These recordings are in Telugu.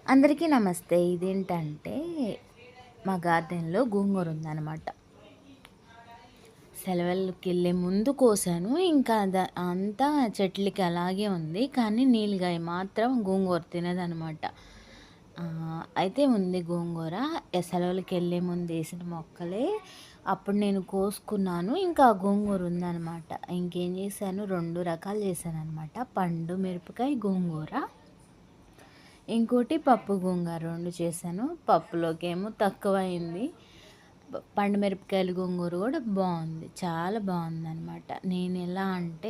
అందరికీ నమస్తే. ఇదేంటంటే మా గార్డెన్‌లో గోంగూర ఉందనమాట. సెలవులకెళ్ళే ముందు కోసాను. ఇంకా అంతా చెట్లకి అలాగే ఉంది. కానీ నీలగాయ మాత్రం గోంగూర తినదనమాట. అయితే ఉంది గోంగూర. సెలవులకెళ్ళే ముందు ఏసిన మొక్కలే. అప్పుడు నేను కోసుకున్నాను. ఇంకా గోంగూర ఉందనమాట. ఇంకేం చేశాను, 2 రకాలు చేశాననమాట. పండు మిరపకాయ, గోంగూర. ఇంకోటి పప్పు గోంగూర 2 చేశాను. పప్పులోకేమో తక్కువయింది. పండు మిరపకాయలు గోంగూర కూడా బాగుంది, చాలా బాగుందనమాట. నేను ఎలా అంటే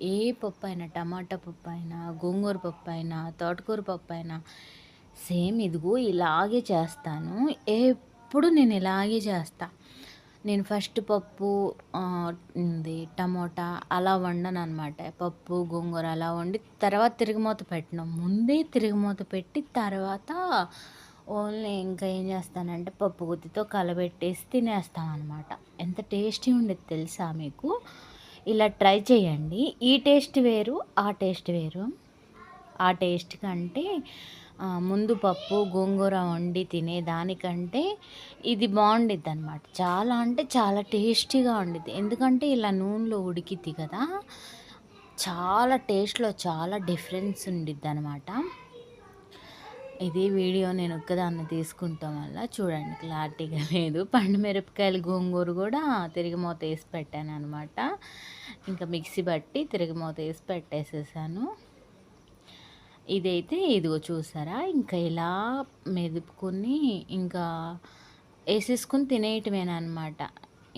ఏ పప్పు అయినా, టమాటా పప్పు అయినా, గోంగూర పప్పు అయినా, తోటకూర పప్పు అయినా సేమ్ ఇదిగో ఇలాగే చేస్తాను. ఎప్పుడు నేను ఇలాగే చేస్తా. నేను ఫస్ట్ పప్పు టమోటా అలా వండననమాట. పప్పు గోంగూర అలా వండి తర్వాత తిరగమూత పెట్టను. ముందే తిరగమూత పెట్టి తర్వాత ఓన్లీ ఇంకా ఏం చేస్తానంటే పప్పు గుత్తితో కలబెట్టేసి తినేస్తామన్నమాట. ఎంత టేస్టీ ఉండేది తెలుసా మీకు? ఇలా ట్రై చేయండి. ఈ టేస్ట్ వేరు, ఆ టేస్ట్ వేరు. ఆ టేస్ట్ కంటే ముందు పప్పు గోంగూర వండి తినేదానికంటే ఇది బాగుండిద్ది అనమాట. చాలా అంటే చాలా టేస్టీగా ఉండిద్ది. ఎందుకంటే ఇలా నూనెలో ఉడికిద్ది కదా, చాలా టేస్ట్‌లో చాలా డిఫరెన్స్ ఉండిద్ది అనమాట. ఇది వీడియో నేను ఒక్కదాన్ని తీసుకుంటాం వల్ల చూడండి క్లారిటీగా లేదు. పండు మిరపకాయలు గోంగూర కూడా తిరగమూత వేసి పెట్టాననమాట. ఇంకా మిక్సీ బట్టి తిరగమూత వేసి పెట్టేసేసాను. ఇదైతే ఇదిగో చూసారా, ఇంకా ఇలా మెదుపుకొని ఇంకా వేసేసుకొని తినేయటమేనమాట.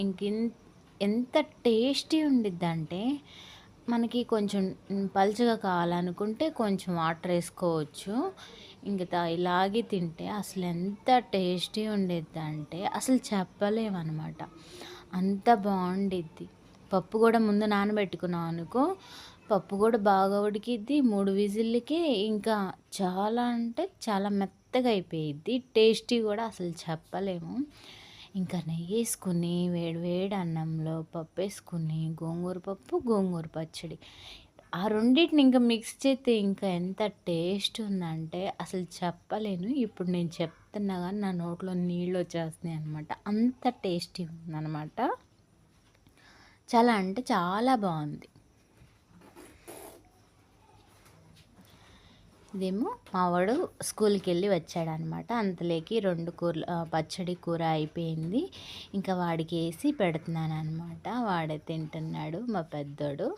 ఇంక ఎంత టేస్టీ ఉండిద్దంటే మనకి కొంచెం పలుచగా కావాలనుకుంటే కొంచెం వాటర్ వేసుకోవచ్చు. ఇంకా ఇలాగే తింటే అసలు ఎంత టేస్టీ ఉండిద్దంటే అసలు చెప్పలేమన్నమాట. అంత బాగుండిద్ది. పప్పు కూడా ముందు నానబెట్టుకున్నాం అనుకో, పప్పు కూడా బాగా ఉడికిద్ది. 3 విజిల్‌లకే ఇంకా చాలా అంటే చాలా మెత్తగా అయిపోయిద్ది. టేస్టీ కూడా అసలు చెప్పలేము. ఇంకా నెయ్యేసుకొని వేడి వేడి అన్నంలో పప్పేసుకొని గోంగూర పప్పు, గోంగూర పచ్చడి ఆ రెండిటిని ఇంకా మిక్స్ చేస్తే ఇంకా ఎంత టేస్ట్ ఉందంటే అసలు చెప్పలేను. ఇప్పుడు నేను చెప్తున్నా కానీ నా నోట్లో నీళ్ళు వచ్చేస్తున్నాయి అనమాట. అంత టేస్టీ ఉందనమాట. చాలా అంటే చాలా బాగుంది. ఇదేమో మావాడు స్కూల్కి వెళ్ళి వచ్చాడనమాట. అంతలోకి 2 కూరలు పచ్చడి కూర అయిపోయింది. ఇంకా వాడికి వేసి పెడుతున్నాను అనమాట. వాడే తింటున్నాడు మా పెద్దోడు.